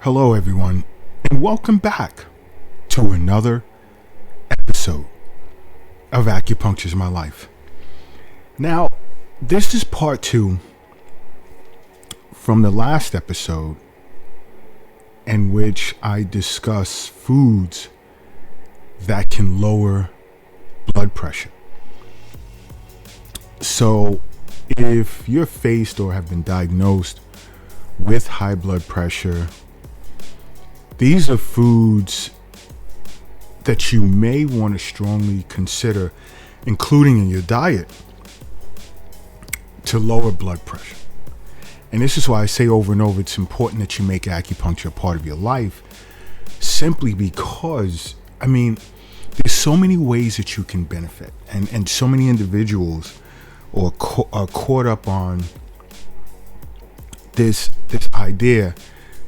Hello, everyone, and welcome back to another episode of Acupuncture's My Life. Now, this is part 2 from the last episode in which I discuss foods that can lower blood pressure. So, if you're faced or have been diagnosed with high blood pressure, these are foods that you may want to strongly consider including in your diet to lower blood pressure. And this is why I say over and over, it's important that you make acupuncture a part of your life, simply because, there's so many ways that you can benefit. And so many individuals are caught up on this idea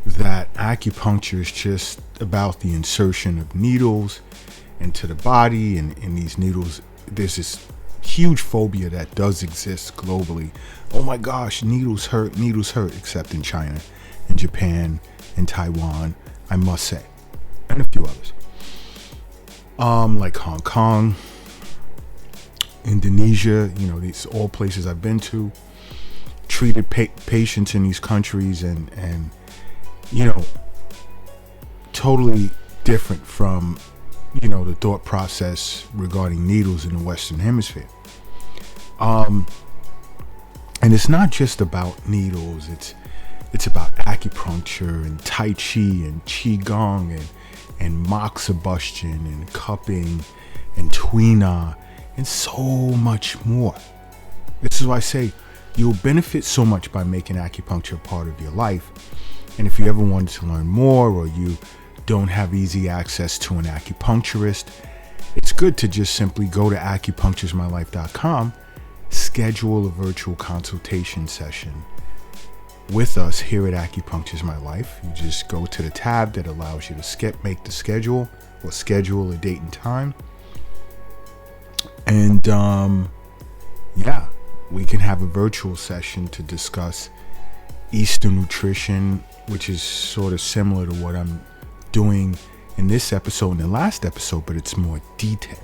that acupuncture is just about the insertion of needles into the body, and in these needles, there's this huge phobia that does exist globally. Oh my gosh, needles hurt, except in China, in Japan, in Taiwan, I must say, and a few others. Like Hong Kong, Indonesia, these all places I've been to, treated patients in these countries, and totally different from, the thought process regarding needles in the Western Hemisphere. And it's not just about needles, it's about acupuncture and Tai Chi and Qigong and moxibustion and cupping and Tuina and so much more. This is why I say you'll benefit so much by making acupuncture a part of your life. And if you ever wanted to learn more, or you don't have easy access to an acupuncturist, it's good to just simply go to acupuncturesmylife.com, schedule a virtual consultation session with us here at Acupuncture's My Life. You just go to the tab that allows you to make the schedule, or schedule a date and time. And we can have a virtual session to discuss Eastern nutrition, which is sort of similar to what I'm doing in this episode and the last episode, but it's more detailed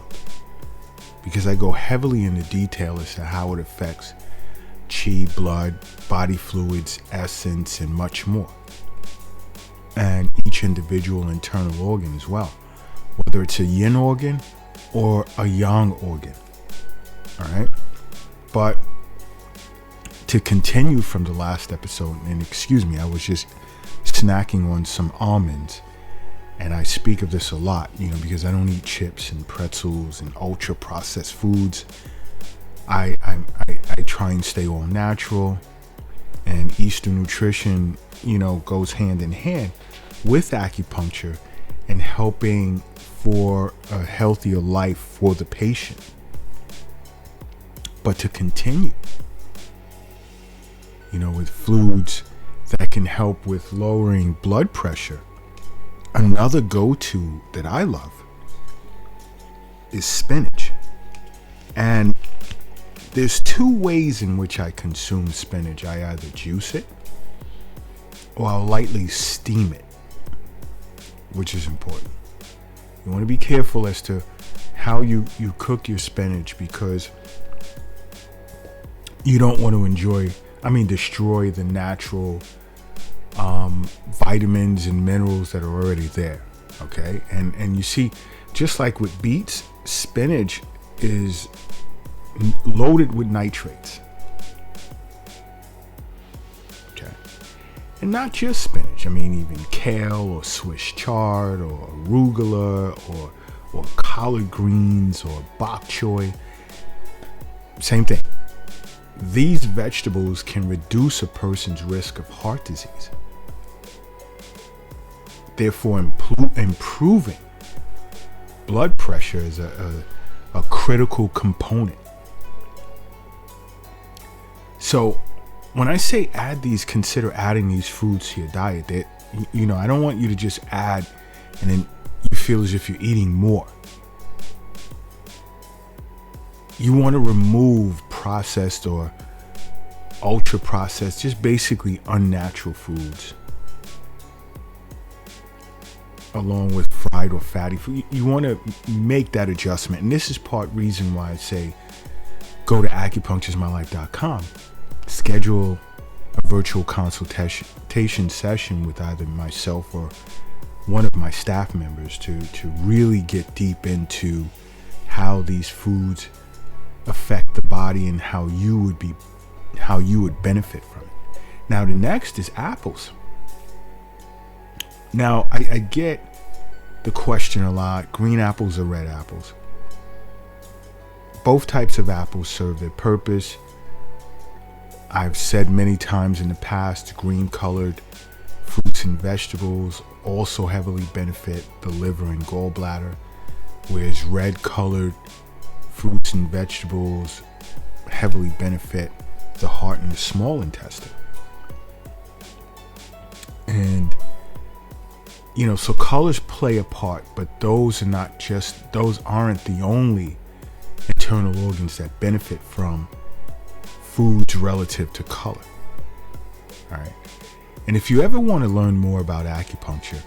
because I go heavily into detail as to how it affects chi, blood, body fluids, essence, and much more, and each individual internal organ as well, whether it's a yin organ or a yang organ. All right, but to continue from the last episode, and excuse me, I was just snacking on some almonds, and I speak of this a lot, because I don't eat chips and pretzels and ultra processed foods. I try and stay all natural, and Eastern nutrition, goes hand in hand with acupuncture and helping for a healthier life for the patient. But to continue, with foods that can help with lowering blood pressure, another go-to that I love is spinach. And there's 2 ways in which I consume spinach. I either juice it or I'll lightly steam it, which is important. You want to be careful as to how you cook your spinach, because you don't want to destroy the natural vitamins and minerals that are already there. Okay, and you see, just like with beets, spinach is loaded with nitrates. Okay, and not just spinach. Even kale or Swiss chard or arugula or collard greens or bok choy. Same thing. These vegetables can reduce a person's risk of heart disease, therefore improving blood pressure is a critical component. So when I say consider adding these foods to your diet, that I don't want you to just add and then you feel as if you're eating more. You want to remove processed or ultra processed, just basically unnatural foods. along with fried or fatty food. You want to make that adjustment. And this is part reason why I say go to acupunctureismylife.com. Schedule a virtual consultation session with either myself or one of my staff members to really get deep into how these foods affect the body and how you would benefit from it. Now the next is apples. Now I get the question a lot, green apples or red apples. Both types of apples serve their purpose. I've said many times in the past, green colored fruits and vegetables also heavily benefit the liver and gallbladder, whereas red colored fruits and vegetables heavily benefit the heart and the small intestine. And so colors play a part, but those aren't the only internal organs that benefit from foods relative to color. All right. And if you ever want to learn more about acupuncture,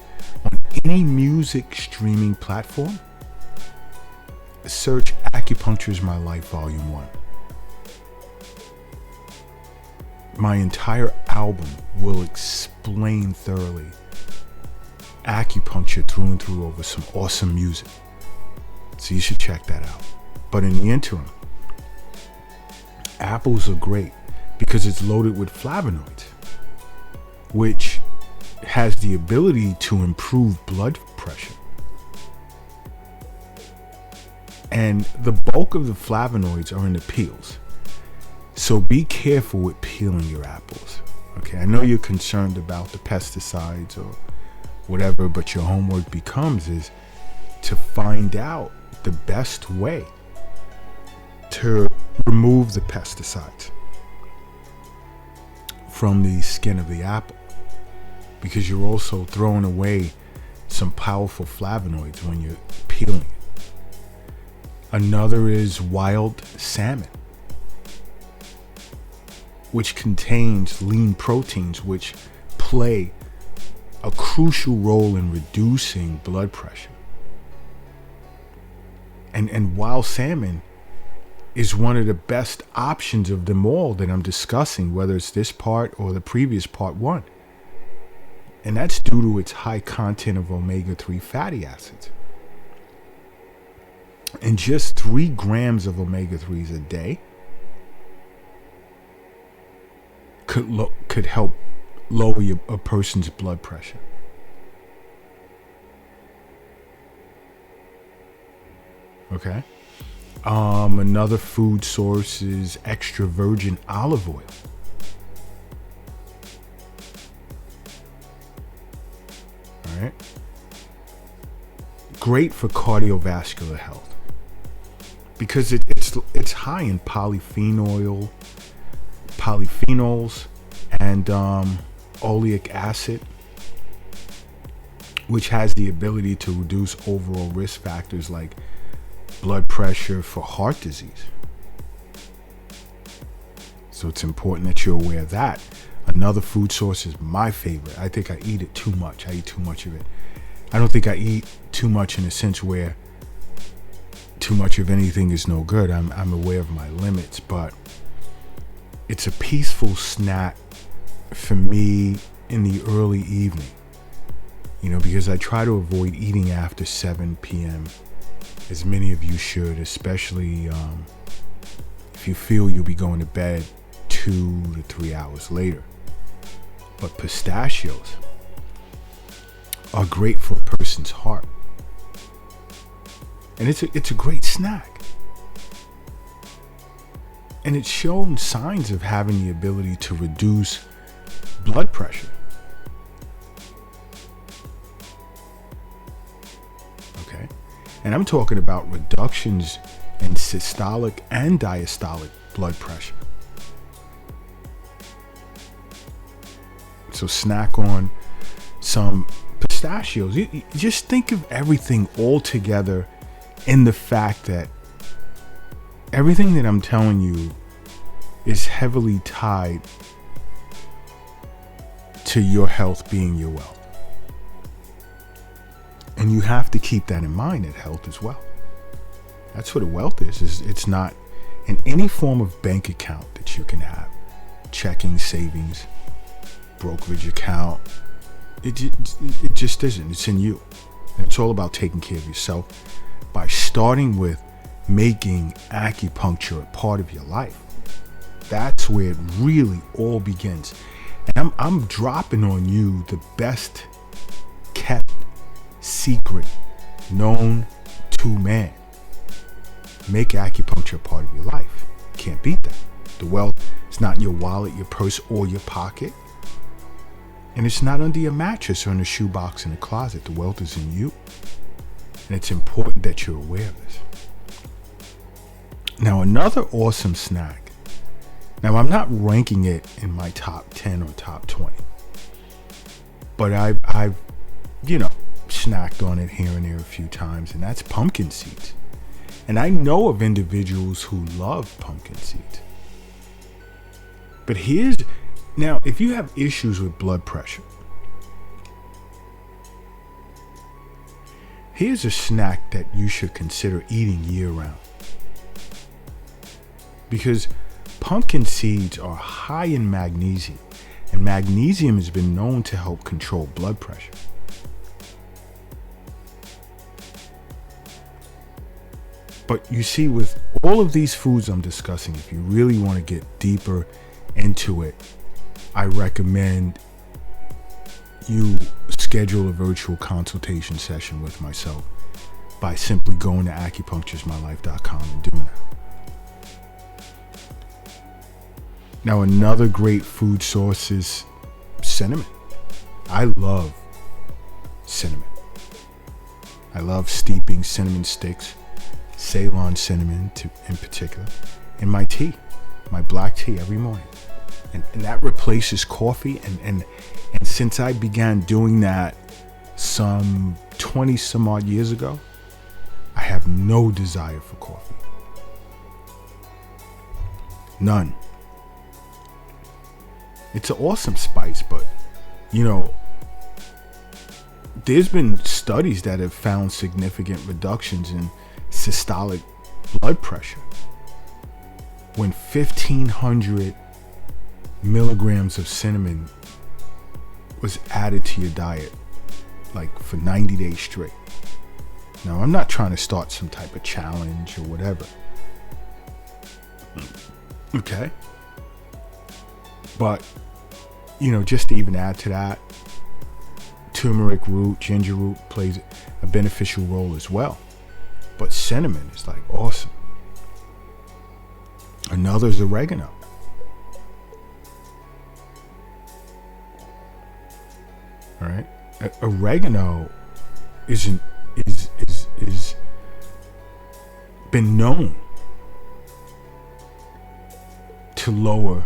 on any music streaming platform, search Acupuncture is My Life Volume 1. My entire album will explain thoroughly acupuncture through and through over some awesome music. So you should check that out. But in the interim, apples are great because it's loaded with flavonoids, which has the ability to improve blood pressure. And the bulk of the flavonoids are in the peels. So be careful with peeling your apples. Okay, I know you're concerned about the pesticides or whatever, but your homework is to find out the best way to remove the pesticides from the skin of the apple, because you're also throwing away some powerful flavonoids when you're peeling it. Another is wild salmon, which contains lean proteins, which play a crucial role in reducing blood pressure. And wild salmon is one of the best options of them all that I'm discussing, whether it's this part or the previous part 1. And that's due to its high content of omega-3 fatty acids. And just 3 grams of omega-3s a day could help lower a person's blood pressure. Okay. Another food source is extra virgin olive oil. All right. Great for cardiovascular health because it's high in polyphenols and oleic acid, which has the ability to reduce overall risk factors like blood pressure for heart disease. So it's important that you're aware of that. Another food source is my favorite. I think I eat it too much. I eat too much of it. I don't think I eat too much in a sense where too much of anything is no good. I'm aware of my limits, but it's a peaceful snack for me in the early evening, because I try to avoid eating after 7 p.m. as many of you should, especially if you feel you'll be going to bed 2 to 3 hours later. But pistachios are great for a person's heart. And it's a great snack. And it's shown signs of having the ability to reduce blood pressure. Okay? And I'm talking about reductions in systolic and diastolic blood pressure. So snack on some pistachios. You just think of everything all together in the fact that everything that I'm telling you is heavily tied to your health being your wealth. And you have to keep that in mind at health as well. That's what a wealth is it's not in any form of bank account that you can have. Checking, savings, brokerage account. It just isn't. It's in you. And it's all about taking care of yourself by starting with making acupuncture a part of your life. That's where it really all begins. And I'm dropping on you the best kept secret known to man. Make acupuncture a part of your life. Can't beat that. The wealth is not in your wallet, your purse, or your pocket. And it's not under your mattress or in a shoebox in the closet. The wealth is in you. And it's important that you're aware of this. Now, another awesome snack. Now, I'm not ranking it in my top 10 or top 20. But I've snacked on it here and there a few times, and that's pumpkin seeds. And I know of individuals who love pumpkin seeds. But now, if you have issues with blood pressure, here's a snack that you should consider eating year-round. Because pumpkin seeds are high in magnesium, and magnesium has been known to help control blood pressure. But you see, with all of these foods I'm discussing, if you really want to get deeper into it, I recommend you schedule a virtual consultation session with myself by simply going to acupuncturesmylife.com and doing that. Now, another great food source is cinnamon. I love cinnamon. I love steeping cinnamon sticks, Ceylon cinnamon in particular, in my tea, my black tea every morning. And that replaces coffee. And since I began doing that some 20 some odd years ago, I have no desire for coffee. None. It's an awesome spice, but there's been studies that have found significant reductions in systolic blood pressure when 1,500 milligrams of cinnamon was added to your diet, like for 90 days straight. Now, I'm not trying to start some type of challenge or whatever. Okay? But, just to even add to that, turmeric root, ginger root plays a beneficial role as well. But cinnamon is like awesome. Another is oregano. All right, oregano is been known to lower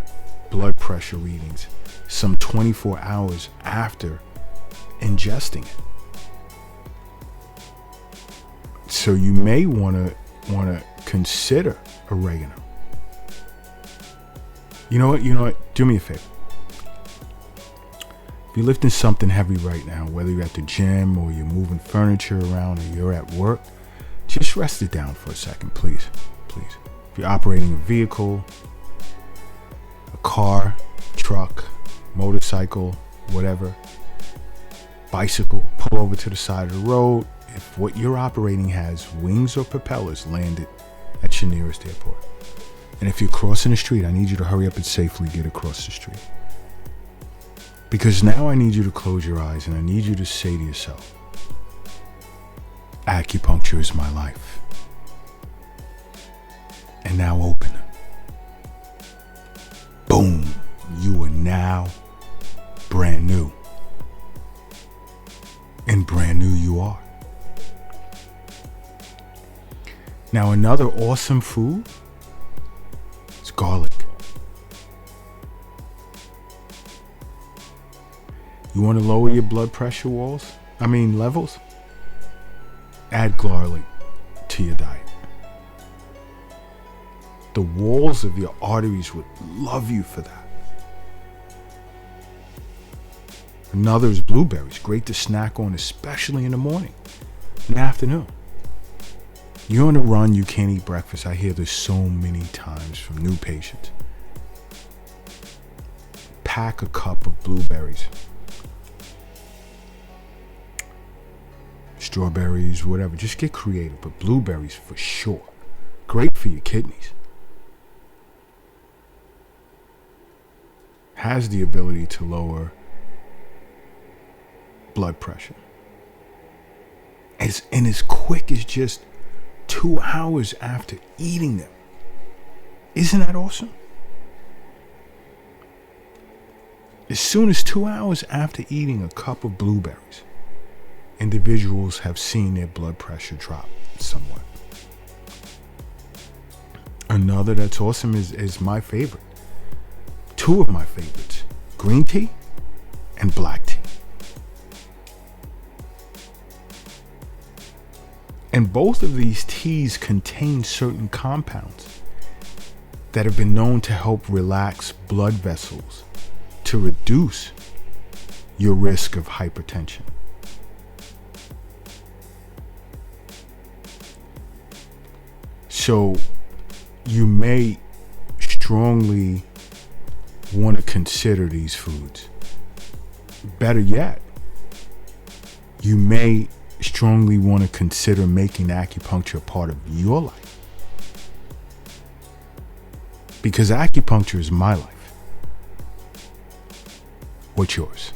blood pressure readings some 24 hours after ingesting it. So you may want to consider oregano. You know what? Do me a favor. If you're lifting something heavy right now, whether you're at the gym or you're moving furniture around or you're at work, just rest it down for a second, please. Please. If you're operating a vehicle, a car, truck, motorcycle, whatever, bicycle, pull over to the side of the road. If what you're operating has wings or propellers, land it at your nearest airport. And if you're crossing the street, I need you to hurry up and safely get across the street. Because now I need you to close your eyes and I need you to say to yourself, acupuncture is my life. And now open them. Boom. You are now brand new. And brand new you are. Now, another awesome food is garlic. You want to lower your blood pressure levels? Add garlic to your diet. The walls of your arteries would love you for that. Another is blueberries, great to snack on, especially in the morning, in the afternoon. You're on a run, you can't eat breakfast. I hear this so many times from new patients. Pack a cup of blueberries, strawberries, whatever. Just get creative, but blueberries for sure. Great for your kidneys. Has the ability to lower blood pressure. And as quick as just 2 hours after eating them. Isn't that awesome? As soon as 2 hours after eating a cup of blueberries, individuals have seen their blood pressure drop somewhat. Another that's awesome is my favorite. 2 of my favorites, green tea and black tea. And both of these teas contain certain compounds that have been known to help relax blood vessels to reduce your risk of hypertension. So you may strongly want to consider these foods. Better yet, you may strongly want to consider making acupuncture a part of your life. Because acupuncture is my life. What's yours?